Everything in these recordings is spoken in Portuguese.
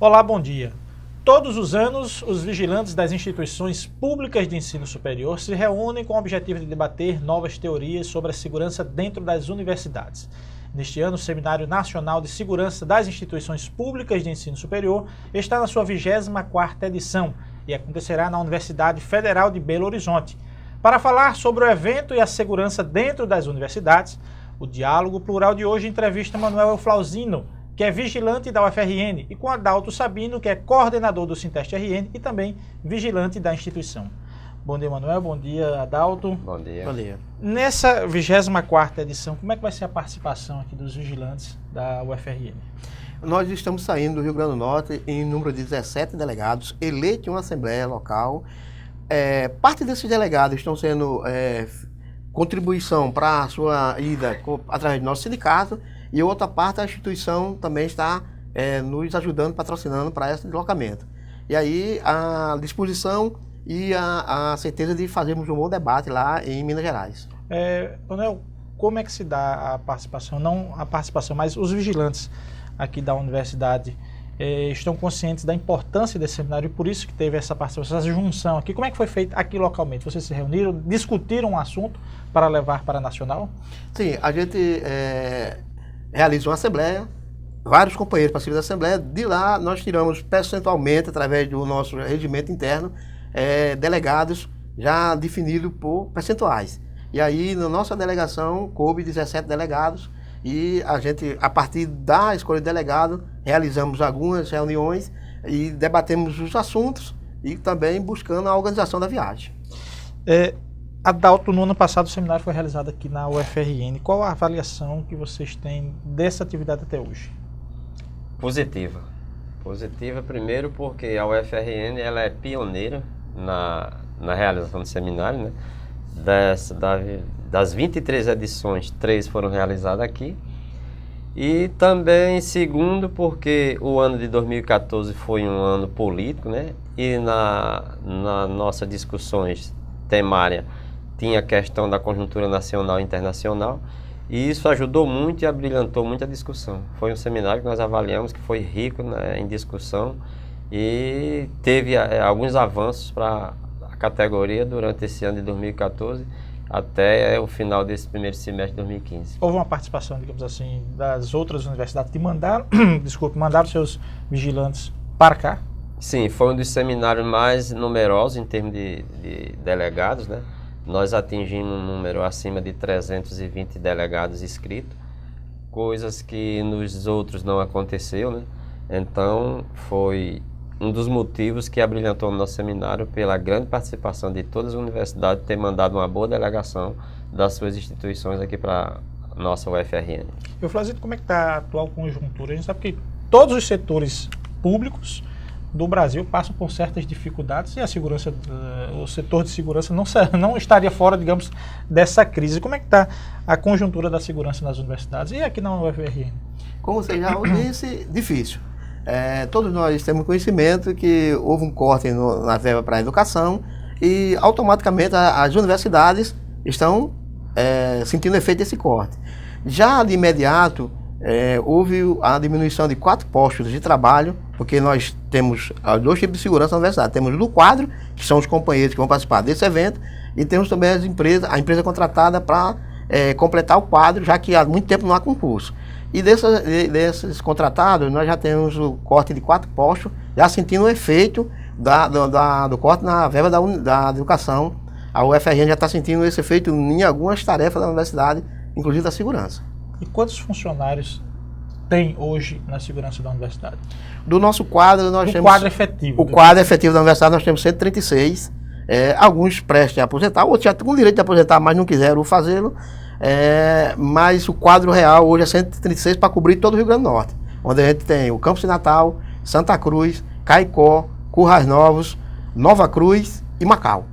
Olá, bom dia. Todos os anos, os vigilantes das instituições públicas de ensino superior se reúnem com o objetivo de debater novas teorias sobre a segurança dentro das universidades. Neste ano, o Seminário Nacional de Segurança das Instituições Públicas de Ensino Superior está na sua 24ª edição e acontecerá na Universidade Federal de Belo Horizonte. Para falar sobre o evento e a segurança dentro das universidades, o Diálogo Plural de hoje entrevista Manuel Flauzino, que é vigilante da UFRN, e com Adalto Sabino, que é coordenador do Sinteste-RN e também vigilante da instituição. Bom dia, Manuel. Bom dia, Adalto. Bom dia. Bom dia. Nessa 24ª edição, como é que vai ser a participação aqui dos vigilantes da UFRN? Nós estamos saindo do Rio Grande do Norte em número de 17 delegados, eleitos em uma assembleia local. Parte desses delegados estão sendo contribuição para a sua ida através do nosso sindicato, e outra parte a instituição também está nos ajudando, patrocinando para esse deslocamento. E aí a disposição e a certeza de fazermos um bom debate lá em Minas Gerais. Manuel, como é que se dá a participação? Não a participação, mas os vigilantes aqui da universidade estão conscientes da importância desse seminário e por isso que teve essa participação, essa junção aqui. Como é que foi feito aqui localmente? Vocês se reuniram, discutiram um assunto para levar para a nacional? Sim, a gente realiza uma assembleia, vários companheiros participam da assembleia. De lá nós tiramos percentualmente, através do nosso regimento interno, delegados já definidos por percentuais. E aí na nossa delegação coube 17 delegados e a gente, a partir da escolha de delegado, realizamos algumas reuniões e debatemos os assuntos e também buscando a organização da viagem. Adalto, no ano passado o seminário foi realizado aqui na UFRN. Qual a avaliação que vocês têm dessa atividade até hoje? Positiva. Positiva primeiro porque a UFRN ela é pioneira na realização do seminário, né? Das 23 edições, 3 foram realizadas aqui. E também, segundo, porque o ano de 2014 foi um ano político, né? E na nossas discussões temárias tinha a questão da conjuntura nacional e internacional. E isso ajudou muito e abrilhantou muito a discussão. Foi um seminário que nós avaliamos que foi rico, né, em discussão e teve alguns avanços para a categoria durante esse ano de 2014 até o final desse primeiro semestre de 2015. Houve uma participação, digamos assim, das outras universidades que mandaram seus vigilantes para cá? Sim, foi um dos seminários mais numerosos em termos de delegados, né? Nós atingimos um número acima de 320 delegados inscritos, coisas que nos outros não aconteceu, né? Então, foi um dos motivos que abrilhantou o nosso seminário pela grande participação de todas as universidades ter mandado uma boa delegação das suas instituições aqui para a nossa UFRN. Flauzino, como é que está a atual conjuntura? A gente sabe que todos os setores públicos do Brasil passam por certas dificuldades e a segurança, o setor de segurança não estaria fora, digamos, dessa crise. Como é que está a conjuntura da segurança nas universidades e aqui na UFRN? Como você já disse, difícil. Todos nós temos conhecimento que houve um corte na verba para a educação e automaticamente as universidades estão sentindo o efeito desse corte. Já de imediato, houve a diminuição de 4 postos de trabalho, porque nós temos 2 tipos de segurança na universidade. Temos do quadro, que são os companheiros que vão participar desse evento, e temos também a empresa contratada para completar o quadro, já que há muito tempo não há concurso. E desses contratados, nós já temos o corte de 4 postos, já sentindo o efeito do corte na verba da educação. A UFRN já está sentindo esse efeito em algumas tarefas da universidade, inclusive da segurança. E quantos funcionários tem hoje na segurança da universidade? Do nosso quadro, nós temos... quadro efetivo. O quadro efetivo da universidade, nós temos 136. Alguns prestes a aposentar, outros já têm o direito de aposentar, mas não quiseram fazê-lo. Mas o quadro real hoje é 136 para cobrir todo o Rio Grande do Norte, onde a gente tem o Campos de Natal, Santa Cruz, Caicó, Currais Novos, Nova Cruz e Macau.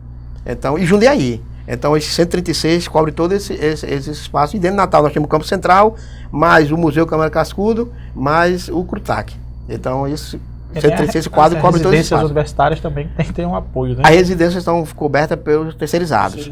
Então, e Jundiaí. Então, esses 136 cobre todo esse espaço. E dentro do Natal nós temos o Campo Central, mais o Museu Câmara Cascudo, mais o CRUTAC. Então, isso Esse quadro cobre todos os residências universitárias também tem que ter um apoio, né? As residências estão cobertas pelos terceirizados.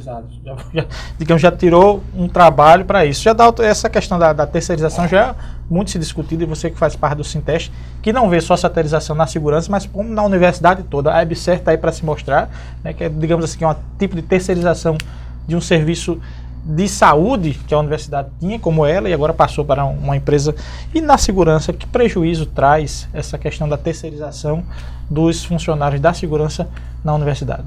Digamos, já tirou um trabalho para isso. Já dá essa questão da terceirização já é muito se discutida, e você que faz parte do Sinteste, que não vê só essa terceirização na segurança, mas como na universidade toda. A EBSER está aí para se mostrar, né, que é, digamos assim, que é um tipo de terceirização de um serviço de saúde que a universidade tinha como ela e agora passou para uma empresa. E na segurança, que prejuízo traz essa questão da terceirização dos funcionários da segurança na universidade?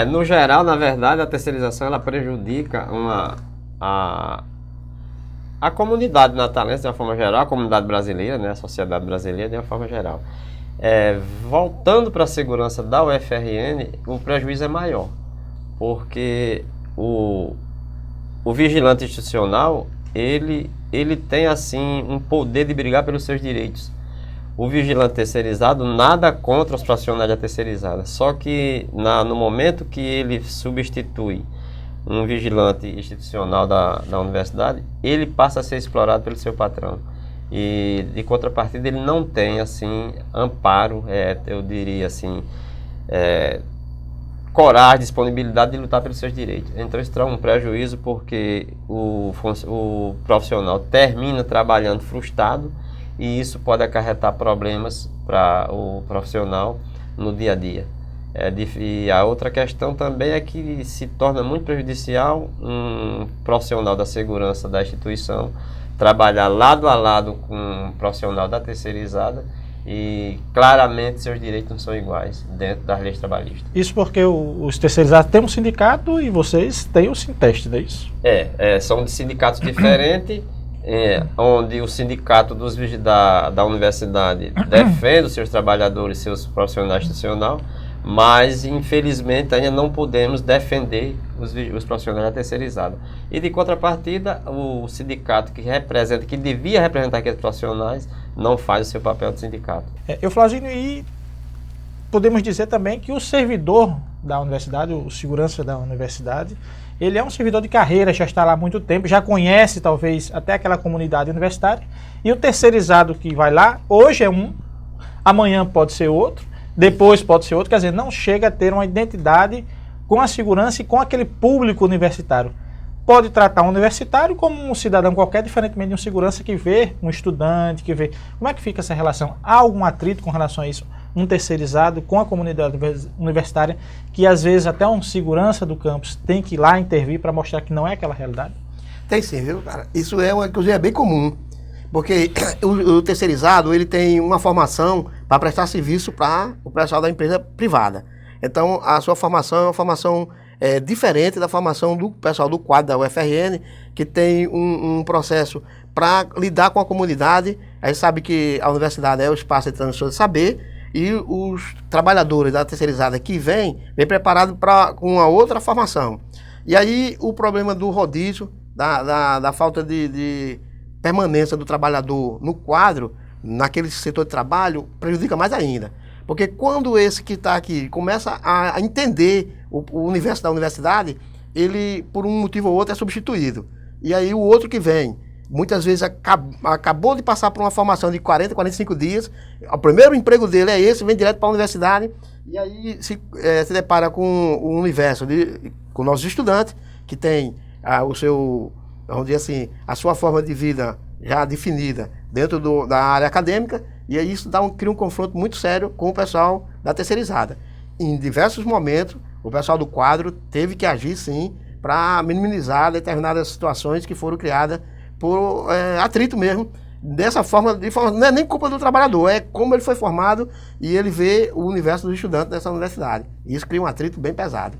No geral, na verdade, a terceirização ela prejudica a comunidade natalense de uma forma geral, a comunidade brasileira, né, a sociedade brasileira de uma forma geral. Voltando para a segurança da UFRN, o prejuízo é maior, porque o vigilante institucional, ele tem assim um poder de brigar pelos seus direitos. O vigilante terceirizado nada contra os profissionais da terceirizada, só que no momento que ele substitui um vigilante institucional da universidade, ele passa a ser explorado pelo seu patrão. E de contrapartida ele não tem assim amparo, eu diria assim, coragem, disponibilidade de lutar pelos seus direitos. Então isso traz um prejuízo porque o profissional termina trabalhando frustrado e isso pode acarretar problemas para o profissional no dia a dia. E a outra questão também é que se torna muito prejudicial um profissional da segurança da instituição trabalhar lado a lado com um profissional da terceirizada e claramente seus direitos não são iguais dentro das leis trabalhistas. Isso porque os terceirizados têm um sindicato e vocês têm o Sinteste, não é isso? São de sindicatos diferentes, onde o sindicato da universidade defende os seus trabalhadores, seus profissionais institucionais, mas infelizmente ainda não podemos defender os profissionais da terceirizada. E de contrapartida, o sindicato que devia representar aqueles profissionais não faz o seu papel de sindicato. Euflauzino, e podemos dizer também que o servidor da universidade, o segurança da universidade, ele é um servidor de carreira, já está lá há muito tempo, já conhece talvez até aquela comunidade universitária, e o terceirizado que vai lá, hoje é um, amanhã pode ser outro, depois pode ser outro, quer dizer, não chega a ter uma identidade com a segurança e com aquele público universitário. Pode tratar um universitário como um cidadão qualquer, diferentemente de um segurança que vê um estudante, que vê... Como é que fica essa relação? Há algum atrito com relação a isso? Um terceirizado com a comunidade universitária, que às vezes até um segurança do campus tem que ir lá intervir para mostrar que não é aquela realidade? Tem sim, viu, cara? Isso inclusive é bem comum, porque o terceirizado ele tem uma formação para prestar serviço para o pessoal da empresa privada. Então, a sua formação é uma formação diferente da formação do pessoal do quadro da UFRN, que tem um processo para lidar com a comunidade. A gente sabe que a universidade é o espaço de transmissão de saber, e os trabalhadores da terceirizada que vem preparados com uma outra formação. E aí o problema do rodízio, da falta de permanência do trabalhador no quadro, naquele setor de trabalho, prejudica mais ainda. Porque quando esse que está aqui começa a entender o universo da universidade, ele, por um motivo ou outro, é substituído. E aí o outro que vem, muitas vezes acabou de passar por uma formação de 40, 45 dias, o primeiro emprego dele é esse, vem direto para a universidade, e aí se depara com o universo, com nossos estudantes, que tem o seu, vamos dizer assim, a sua forma de vida já definida dentro da área acadêmica, e aí isso cria um confronto muito sério com o pessoal da terceirizada. Em diversos momentos, o pessoal do quadro teve que agir, sim, para minimizar determinadas situações que foram criadas por atrito mesmo. Dessa forma, não é nem culpa do trabalhador, é como ele foi formado e ele vê o universo dos estudantes dessa universidade. E isso cria um atrito bem pesado.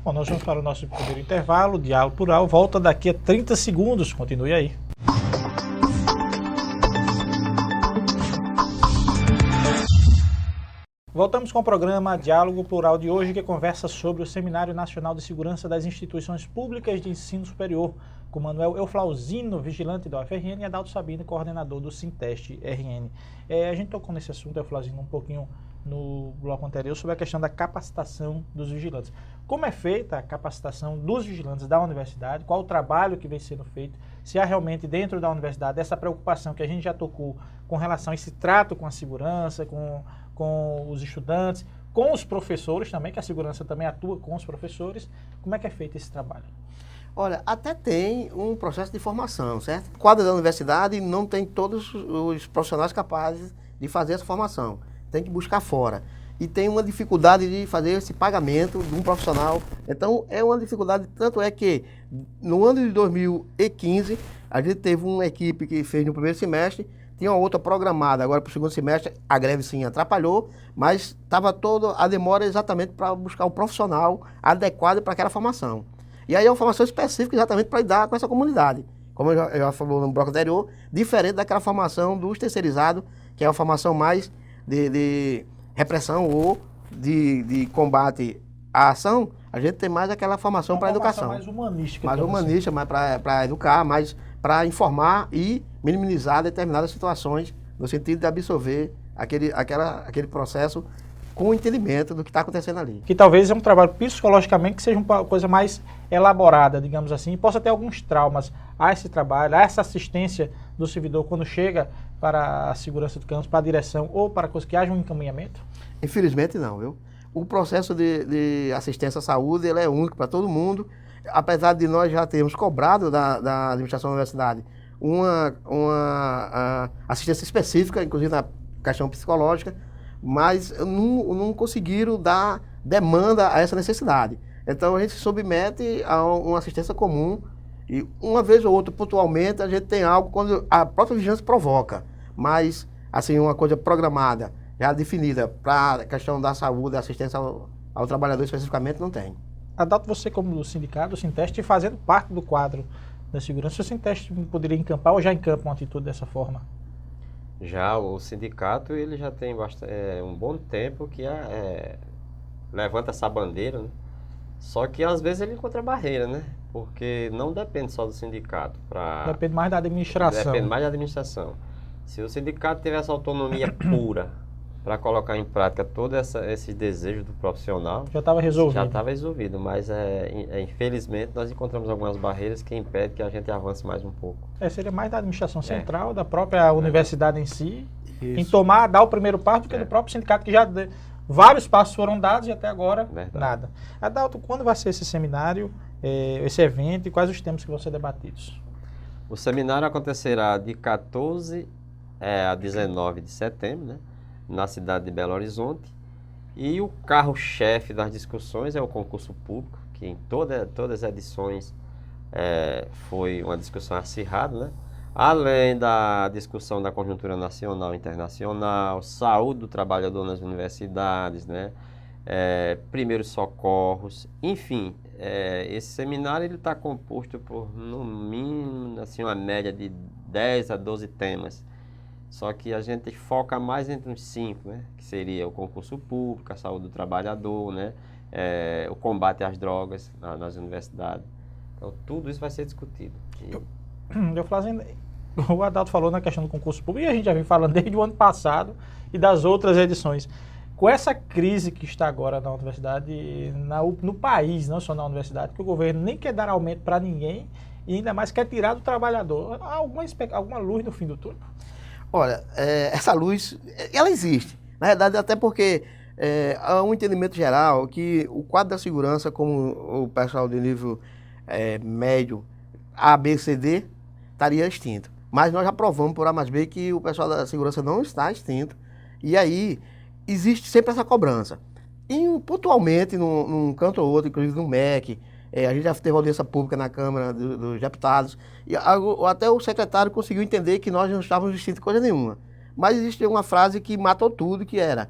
Bom, nós vamos para o nosso primeiro intervalo, Diálogo Plural, volta daqui a 30 segundos, continue aí. Voltamos com o programa Diálogo Plural de hoje, que conversa sobre o Seminário Nacional de Segurança das Instituições Públicas de Ensino Superior, com Manuel Euflauzino, vigilante da UFRN, e Adalto Sabino, coordenador do Sinteste RN. A gente tocou nesse assunto, Euflauzino, um pouquinho no bloco anterior sobre a questão da capacitação dos vigilantes. Como é feita a capacitação dos vigilantes da universidade? Qual o trabalho que vem sendo feito? Se há realmente dentro da universidade essa preocupação que a gente já tocou com relação a esse trato com a segurança, com os estudantes, com os professores também, que a segurança também atua com os professores. Como é que é feito esse trabalho? Olha, até tem um processo de formação, certo? O quadro da universidade não tem todos os profissionais capazes de fazer essa formação. Tem que buscar fora. E tem uma dificuldade de fazer esse pagamento de um profissional. Então, é uma dificuldade, tanto é que no ano de 2015, a gente teve uma equipe que fez no primeiro semestre, tinha uma outra programada agora para o segundo semestre, a greve sim atrapalhou, mas estava toda a demora exatamente para buscar o profissional adequado para aquela formação. E aí é uma formação específica exatamente para lidar com essa comunidade. Como eu já falei no bloco anterior, diferente daquela formação dos terceirizados, que é uma formação mais de repressão ou de combate à ação, a gente tem mais aquela formação para educação. Mais humanística. Mais humanista, mais para educar, mais para informar e minimizar determinadas situações, no sentido de absorver aquele processo com o entendimento do que está acontecendo ali. Que talvez é um trabalho psicologicamente que seja uma coisa mais elaborada, digamos assim, e possa ter alguns traumas a esse trabalho, a essa assistência do servidor quando chega para a segurança do campus, para a direção ou para coisa que haja um encaminhamento? Infelizmente não, viu? O processo de assistência à saúde ele é único para todo mundo, apesar de nós já termos cobrado da administração da universidade uma assistência específica, inclusive na questão psicológica, mas não conseguiram dar demanda a essa necessidade. Então a gente se submete a uma assistência comum e uma vez ou outra, pontualmente, a gente tem algo quando a própria vigilância provoca, mas assim, uma coisa programada, já definida para a questão da saúde, da assistência ao trabalhador especificamente, não tem. Adalto, você como do sindicato, o Sinteste, fazendo parte do quadro da segurança, o Sinteste poderia encampar ou já encampa uma atitude dessa forma? Já o sindicato ele já tem um bom tempo que levanta essa bandeira, né? Só que às vezes ele encontra barreira, né? Porque não depende só do sindicato. Depende mais da administração. Depende mais da administração. Se o sindicato tiver essa autonomia pura para colocar em prática todo esse desejo do profissional, já estava resolvido. Já estava resolvido, mas infelizmente nós encontramos algumas barreiras que impedem que a gente avance mais um pouco. Seria mais da administração central, da própria universidade em si, Isso. em dar o primeiro passo do que do próprio sindicato, que já vários passos foram dados e até agora nada. Adalto, quando vai ser esse seminário, esse evento e quais os temas que vão ser debatidos? O seminário acontecerá de 14 a 19 de setembro, né? Na cidade de Belo Horizonte, e o carro-chefe das discussões é o concurso público, que em todas as edições foi uma discussão acirrada, né? Além da discussão da conjuntura nacional e internacional, saúde do trabalhador nas universidades, né? Primeiros socorros, enfim, esse seminário ele está composto por, no mínimo, assim, uma média de 10 a 12 temas. Só que a gente foca mais entre os 5, né? Que seria o concurso público, a saúde do trabalhador, né? O combate às drogas nas universidades. Então, tudo isso vai ser discutido. O Adalto falou na questão do concurso público e a gente já vem falando desde o ano passado e das outras edições. Com essa crise que está agora na universidade, no país, não só na universidade, que o governo nem quer dar aumento para ninguém e ainda mais quer tirar do trabalhador. Há alguma luz no fim do túnel? Olha, essa luz, ela existe. Na verdade, até porque há um entendimento geral que o quadro da segurança, como o pessoal de nível médio, A, B, C, D, estaria extinto. Mas nós já provamos por A mais B que o pessoal da segurança não está extinto. E aí, existe sempre essa cobrança. E pontualmente, num canto ou outro, inclusive no MEC, a gente já teve audiência pública na Câmara dos Deputados, e até o secretário conseguiu entender que nós não estávamos extintos de coisa nenhuma. Mas existe uma frase que matou tudo, que era: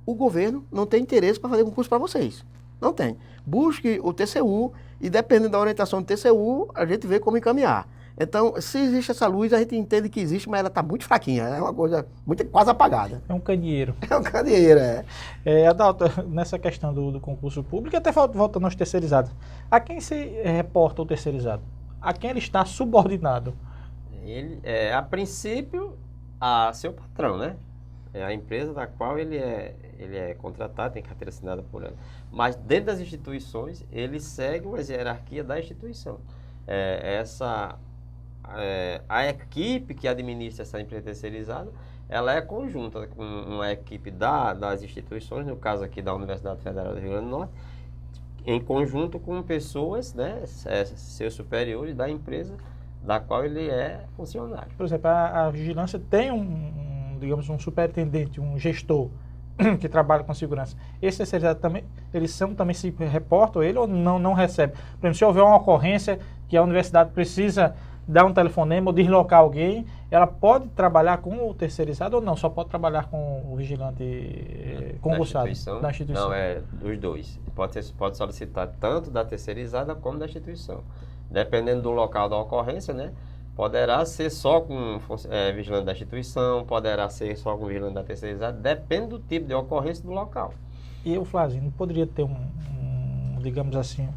o governo não tem interesse para fazer concurso para vocês. Não tem. Busque o TCU e, dependendo da orientação do TCU, a gente vê como encaminhar. Então, se existe essa luz, a gente entende que existe, mas ela está muito fraquinha. É uma coisa quase apagada. É um candeeiro. É um candeeiro, Adalto, nessa questão do concurso público, até voltando aos terceirizados, a quem se reporta o terceirizado? A quem ele está subordinado? Ele, a princípio, a seu patrão, né? É a empresa da qual ele é contratado, tem carteira assinada por ela. Mas dentro das instituições, ele segue uma hierarquia da instituição. A equipe que administra essa empresa terceirizada, ela é conjunta com uma equipe das instituições, no caso aqui da Universidade Federal do Rio Grande do Norte, em conjunto com pessoas, né, seus superiores da empresa da qual ele é funcionário. Por exemplo, a vigilância tem digamos, um superintendente, um gestor que trabalha com segurança. Esse terceirizado também, eles também se reportam ele ou não recebe? Por exemplo, se houver uma ocorrência que a universidade precisa dar um telefonema ou deslocar alguém, ela pode trabalhar com o terceirizado ou não? Só pode trabalhar com o vigilante concursado da instituição? Não, é dos dois. Pode solicitar tanto da terceirizada como da instituição. Dependendo do local da ocorrência, né? Poderá ser só com vigilante da instituição, poderá ser só com vigilante da terceirizada, depende do tipo de ocorrência do local. E o Flazinho, não poderia ter digamos assim,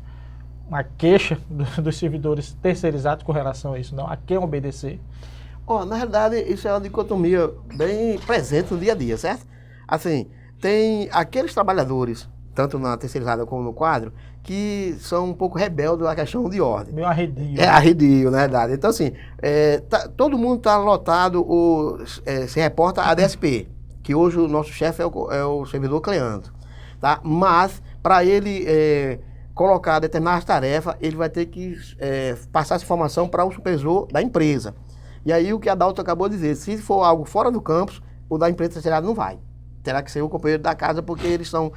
uma queixa dos servidores terceirizados com relação a isso, não? A quem obedecer? Na realidade, isso é uma dicotomia bem presente no dia a dia, certo? Assim, tem aqueles trabalhadores, tanto na terceirizada como no quadro, que são um pouco rebeldes à questão de ordem. Meio arredio. Arredio, na verdade. Então, assim, todo mundo está lotado, se reporta a DSP, que hoje o nosso chefe é o servidor Cleandro. Tá? Mas, para ele colocar determinadas tarefas, ele vai ter que passar essa informação para o supervisor da empresa. E aí, o que a Dalton acabou de dizer, se for algo fora do campus, o da empresa terceirada não vai. Terá que ser o companheiro da casa, porque eles são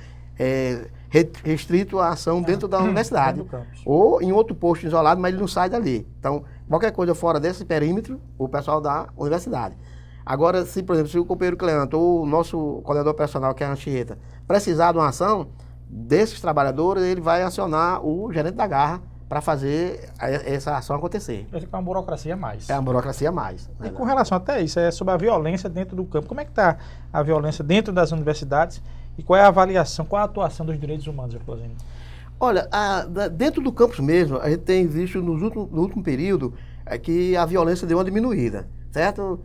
restrito à ação dentro da universidade, ou em outro posto isolado, mas ele não sai dali. Então, qualquer coisa fora desse perímetro, o pessoal da universidade. Agora, por exemplo, se o companheiro Cleanto ou o nosso coordenador operacional, que é a Anchieta, precisar de uma ação desses trabalhadores, ele vai acionar o gerente da garra para fazer essa ação acontecer. Vai ficar uma burocracia a mais. É uma burocracia a mais. E com relação até isso, sobre a violência dentro do campo. Como é que está a violência dentro das universidades? E qual é a avaliação, qual é a atuação dos direitos humanos, Flazinho? Olha, dentro do campus mesmo, a gente tem visto no último período que a violência deu uma diminuída, certo?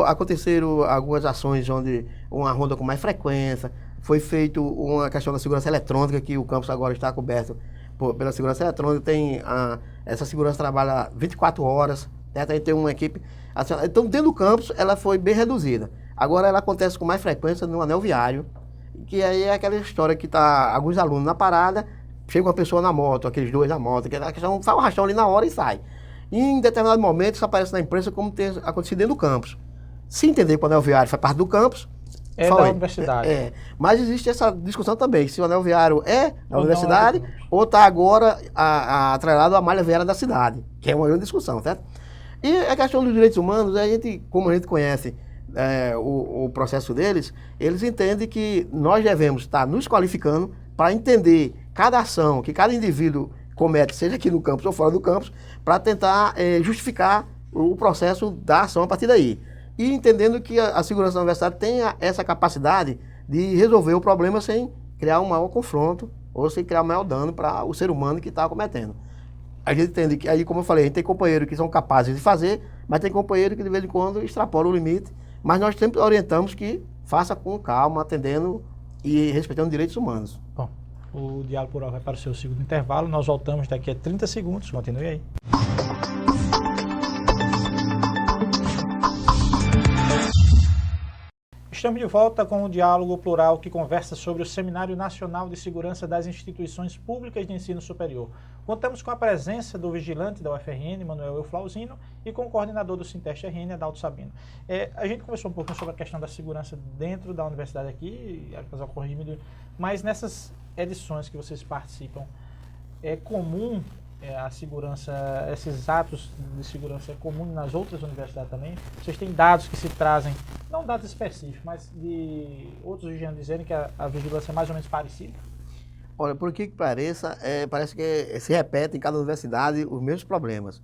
Aconteceram algumas ações onde uma ronda com mais frequência, foi feito uma questão da segurança eletrônica, que o campus agora está coberto pela segurança eletrônica, essa segurança trabalha 24 horas, certo? A gente tem uma equipe. Então, dentro do campus, ela foi bem reduzida. Agora, ela acontece com mais frequência no anel viário, que aí é aquela história que tá alguns alunos na parada, chega uma pessoa na moto, aqueles dois na moto, que faz um rachão ali na hora e sai. E em determinado momento isso aparece na imprensa como tem acontecido dentro do campus. Se entender que o anel viário faz parte do campus, da universidade. Mas existe essa discussão também, se o anel viário é da universidade ou está agora atrelado à malha viária da cidade, que é uma grande discussão, certo? E a questão dos direitos humanos, como a gente conhece o processo deles, eles entendem que nós devemos estar nos qualificando para entender cada ação que cada indivíduo comete, seja aqui no campus ou fora do campus, para tentar justificar o processo da ação a partir daí. E entendendo que a segurança da universidade tem essa capacidade de resolver o problema sem criar um maior confronto ou sem criar um maior dano para o ser humano que está cometendo. A gente entende que, aí como eu falei, a gente tem companheiros que são capazes de fazer, mas tem companheiros que de vez em quando extrapolam o limite, mas nós sempre orientamos que faça com calma, atendendo e respeitando direitos humanos. Bom, o Diálogo por Hora vai para o seu segundo intervalo, nós voltamos daqui a 30 segundos, continue aí. Estamos de volta com o Diálogo Plural, que conversa sobre o Seminário Nacional de Segurança das Instituições Públicas de Ensino Superior. Contamos com a presença do vigilante da UFRN, Manuel Euflauzino, e com o coordenador do Sinteste RN, Adalto Sabino. A gente conversou um pouco sobre a questão da segurança dentro da universidade aqui, mas nessas edições que vocês participam, é comum a segurança, esses atos de segurança é comum nas outras universidades também? Vocês têm dados que se trazem, não dados específicos, mas de outros vigilantes dizendo que a vigilância é mais ou menos parecida? Olha, por que pareça, parece que se repete em cada universidade os mesmos problemas.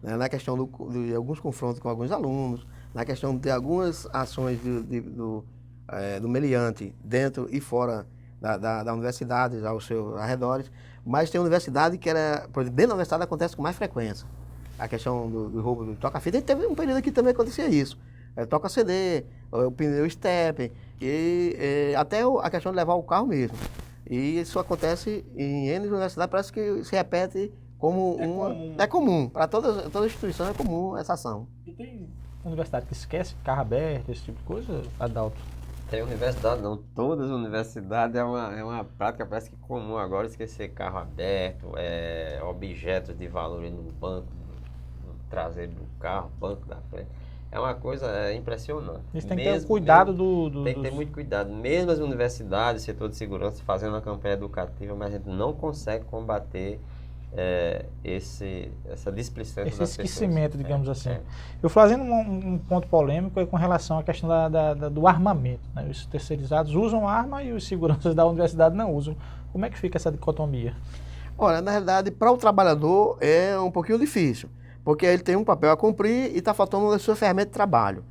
Né? Na questão de alguns confrontos com alguns alunos, na questão de algumas ações do meliante dentro e fora da universidade, aos seus arredores. Mas tem universidade que por exemplo, dentro da universidade acontece com mais frequência. A questão do roubo do toca-fita. Teve um período que também acontecia isso. Toca CD, o pneu step, e até a questão de levar o carro mesmo. E isso acontece em N universidades, parece que se repete como É comum, para toda instituição é comum essa ação. E tem universidade que esquece carro aberto, esse tipo de coisa, Adalto? Tem universidade não, todas as universidades é uma prática parece que comum agora esquecer carro aberto, objetos de valor no banco, no traseiro do carro, banco da frente. É uma coisa impressionante. Isso tem que ter cuidado Tem que ter muito cuidado. Mesmo as universidades, setor de segurança, fazendo uma campanha educativa, mas a gente não consegue combater essa displicência esse das esquecimento, pessoas. digamos assim. Eu fazendo um ponto polêmico é com relação à questão do armamento. Né? Os terceirizados usam arma e os seguranças da universidade não usam. Como é que fica essa dicotomia? Olha, na realidade, para o trabalhador é um pouquinho difícil, porque ele tem um papel a cumprir e está faltando a sua ferramenta de trabalho.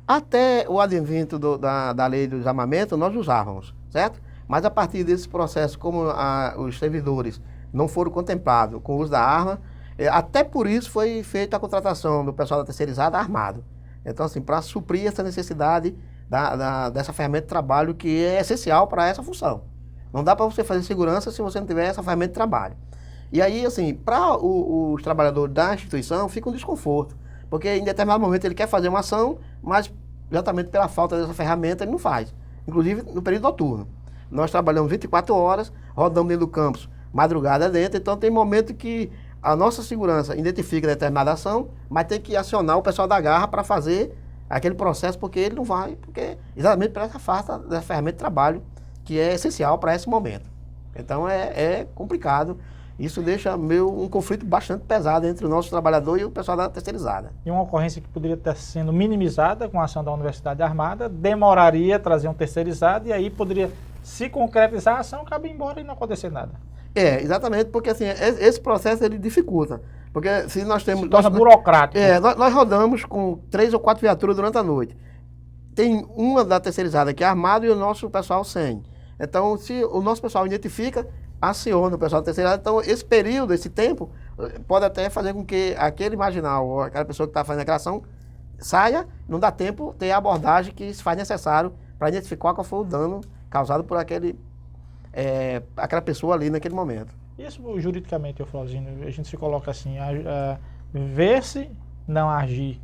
Até o advento da lei dos armamentos, nós usávamos, certo? Mas a partir desse processo, como os servidores não foram contemplados com o uso da arma, até por isso foi feita a contratação do pessoal da terceirizada armado. Então, assim, para suprir essa necessidade dessa ferramenta de trabalho que é essencial para essa função. Não dá para você fazer segurança se você não tiver essa ferramenta de trabalho. E aí, assim, para os trabalhadores da instituição, fica um desconforto. Porque em determinado momento ele quer fazer uma ação, mas exatamente pela falta dessa ferramenta ele não faz. Inclusive no período noturno. Nós trabalhamos 24 horas, rodamos dentro do campus, madrugada dentro, então tem momento que a nossa segurança identifica determinada ação, mas tem que acionar o pessoal da garra para fazer aquele processo, porque ele não vai, porque exatamente por essa falta da ferramenta de trabalho, que é essencial para esse momento. Então é complicado. Isso deixa um conflito bastante pesado entre o nosso trabalhador e o pessoal da terceirizada. E uma ocorrência que poderia estar sendo minimizada com a ação da Universidade Armada, demoraria a trazer um terceirizado e aí poderia se concretizar a ação, acaba embora e não acontecer nada. Exatamente, porque assim, esse processo ele dificulta. Porque se nós temos... Se torna burocrático. Nós rodamos com 3 ou 4 viaturas durante a noite. Tem uma da terceirizada que é armada e o nosso pessoal sem. Então, se o nosso pessoal identifica, aciona o pessoal da terceirizada. Então, esse período, esse tempo, pode até fazer com que aquele marginal ou aquela pessoa que está fazendo aquela ação saia, não dá tempo ter a abordagem que se faz necessário para identificar qual foi o dano causado por aquela pessoa ali naquele momento. Isso juridicamente, Euflozino, a gente se coloca assim, ver-se não agir,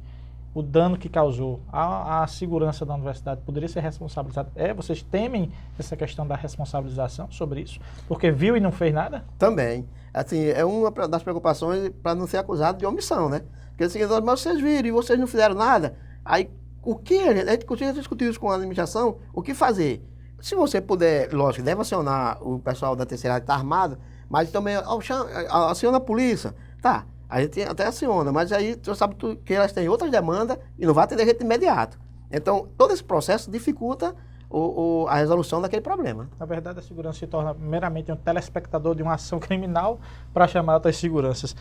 o dano que causou, a segurança da universidade poderia ser responsabilizada. Vocês temem essa questão da responsabilização sobre isso? Porque viu e não fez nada? Também. Assim, é uma das preocupações para não ser acusado de omissão, né? Porque assim, mas vocês viram e vocês não fizeram nada. Aí, a gente discutiu isso com a administração, o que fazer? Se você puder, lógico, deve acionar o pessoal da terceira que está armado, mas também aciona a polícia. Tá, a gente até aciona, mas aí você sabe que elas têm outras demandas e não vai atender jeito imediato. Então, todo esse processo dificulta a resolução daquele problema. Na verdade, a segurança se torna meramente um telespectador de uma ação criminal para chamar outras seguranças.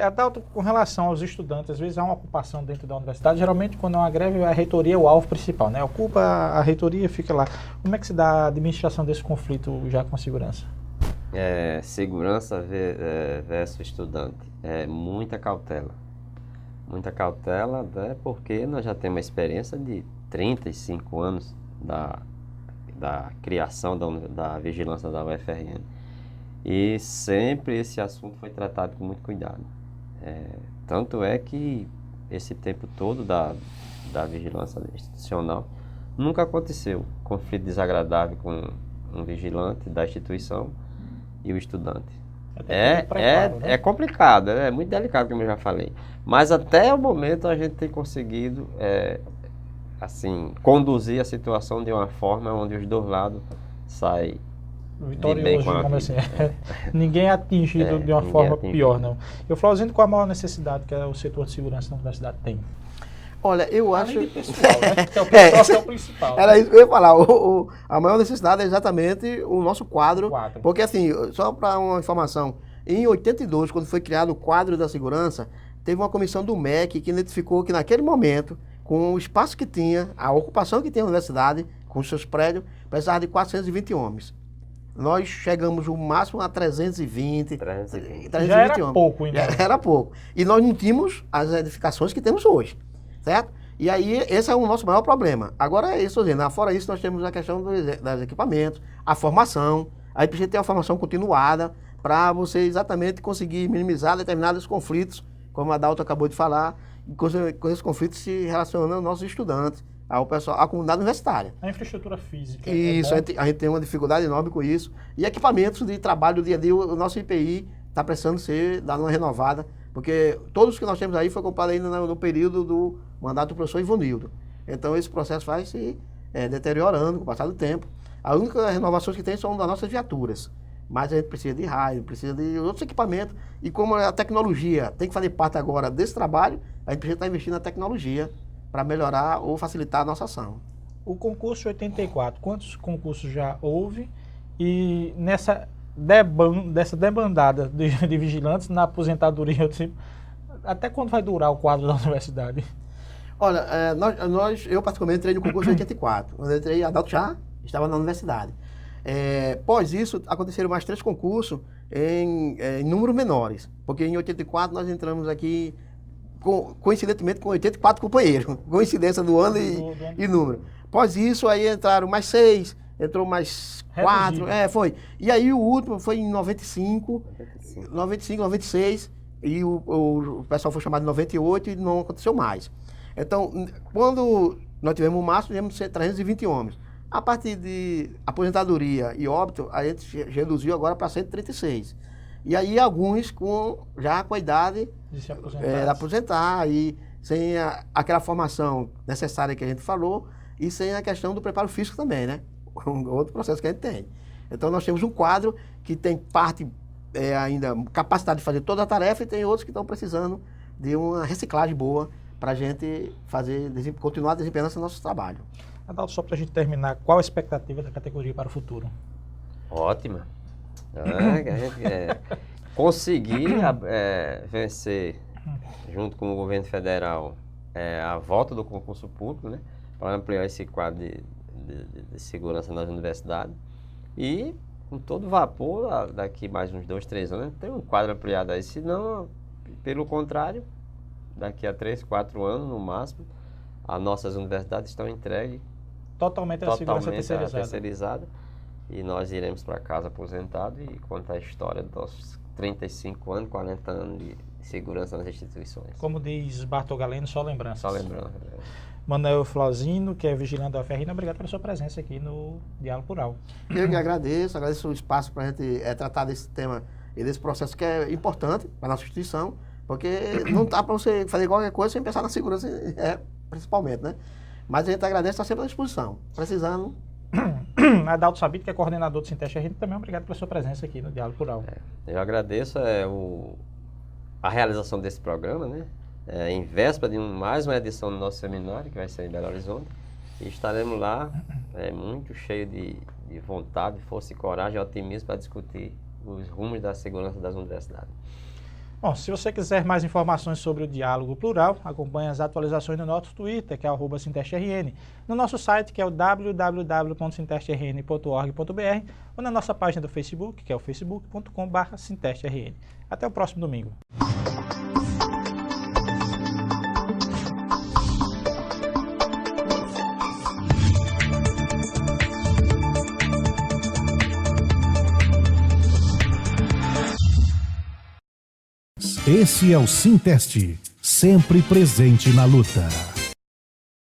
Adalto, com relação aos estudantes, às vezes há uma ocupação dentro da universidade, geralmente quando é uma greve, a reitoria é o alvo principal, né? Ocupa a reitoria e fica lá. Como é que se dá a administração desse conflito já com a segurança? Segurança versus estudante. Muita cautela. Muita cautela, né? Porque nós já temos uma experiência de 35 anos da criação da vigilância da UFRN. E sempre esse assunto foi tratado com muito cuidado. Tanto é que esse tempo todo da vigilância institucional nunca aconteceu conflito desagradável com um vigilante da instituição e o estudante. É complicado, é muito delicado, como eu já falei. Mas até o momento a gente tem conseguido assim, conduzir a situação de uma forma onde os dois lados saem vitorioso, como assim. Ninguém é atingido de uma forma pior, não. Eu falo com a maior necessidade que o setor de segurança da universidade tem. Olha, eu acho... Além de pessoal, né? Que é o pessoal que é o principal. Era isso que eu ia falar. A maior necessidade é exatamente o nosso quadro. Porque, assim, só para uma informação, em 82, quando foi criado o quadro da segurança, teve uma comissão do MEC que identificou que naquele momento, com o espaço que tinha, a ocupação que tinha a universidade, com os seus prédios, precisava de 420 homens. Nós chegamos o máximo a 320 já era homens. Pouco, então. Já era pouco. E nós não tínhamos as edificações que temos hoje, certo? E aí, esse é o nosso maior problema. Agora, é isso, fora isso, nós temos a questão dos equipamentos, a formação. Aí precisa ter uma formação continuada para você exatamente conseguir minimizar determinados conflitos, como a Adalto acabou de falar, e com esses conflitos se relacionando aos nossos estudantes, ao pessoal, à comunidade universitária. A infraestrutura física. Isso, a gente tem uma dificuldade enorme com isso. E equipamentos de trabalho do dia a dia, o nosso IPI está precisando ser dado uma renovada, porque todos que nós temos aí foi comprado ainda no período do mandato do professor Ivonildo. Então esse processo vai se deteriorando com o passar do tempo. A única renovação que tem são das nossas viaturas. Mas a gente precisa de raio, precisa de outros equipamentos. E como a tecnologia tem que fazer parte agora desse trabalho, a gente precisa estar investindo na tecnologia para melhorar ou facilitar a nossa ação. O concurso 84, quantos concursos já houve? E dessa debandada de vigilantes na aposentadoria, até quando vai durar o quadro da universidade? Olha, eu particularmente entrei no concurso 84. Quando eu entrei, a Adalto já estava na universidade. Após isso, aconteceram mais 3 concursos em números menores, porque em 84 nós entramos aqui, coincidentemente, com 84 companheiros, coincidência do ano e número. Após isso, aí entraram mais 6, entrou mais 4, foi. E aí o último foi em 95, 96, e o pessoal foi chamado em 98 e não aconteceu mais. Então, quando nós tivemos o máximo, tivemos 320 homens. A partir de aposentadoria e óbito, a gente reduziu agora para 136. E aí alguns já com a idade de se aposentar, e sem aquela formação necessária que a gente falou, e sem a questão do preparo físico também, né? Outro processo que a gente tem. Então nós temos um quadro que tem parte ainda capacidade de fazer toda a tarefa, e tem outros que estão precisando de uma reciclagem boa para a gente continuar desempenhando esse nosso trabalho. Adalto, só para a gente terminar, qual a expectativa da categoria para o futuro? Ótima. Conseguir vencer, junto com o governo federal, a volta do concurso público, né, para ampliar esse quadro de segurança nas universidades. E, com todo vapor, daqui mais uns 2, 3 anos, tem um quadro ampliado aí. Se não, pelo contrário, daqui a 3, 4 anos, no máximo, as nossas universidades estão entregues totalmente à segurança terceirizada. E nós iremos para casa aposentado e contar a história dos nossos 35 anos, 40 anos de segurança nas instituições. Como diz Bartol Galeno, só lembranças. Só lembranças. Manuel Flauzino, que é vigilante da UFRN, obrigado pela sua presença aqui no Diálogo Plural. Eu que agradeço o espaço para a gente tratar desse tema e desse processo que é importante para a nossa instituição, porque não dá para você fazer qualquer coisa sem pensar na segurança, principalmente, né? Mas a gente agradece, está sempre à disposição. Precisando. Adalto Sabito, que é coordenador do Sinteste RN, também obrigado pela sua presença aqui no Diálogo Plural. Eu agradeço a realização desse programa, né? Em véspera de mais uma edição do nosso seminário, que vai ser em Belo Horizonte. E estaremos lá, muito cheio de vontade, força e coragem e otimismo para discutir os rumos da segurança das universidades. Bom, se você quiser mais informações sobre o Diálogo Plural, acompanhe as atualizações no nosso Twitter, que é @SintesteRN, no nosso site, que é o www.sintesterrn.org.br, ou na nossa página do Facebook, que é o facebook.com/SintesteRN. Até o próximo domingo. Esse é o Sinteste, sempre presente na luta.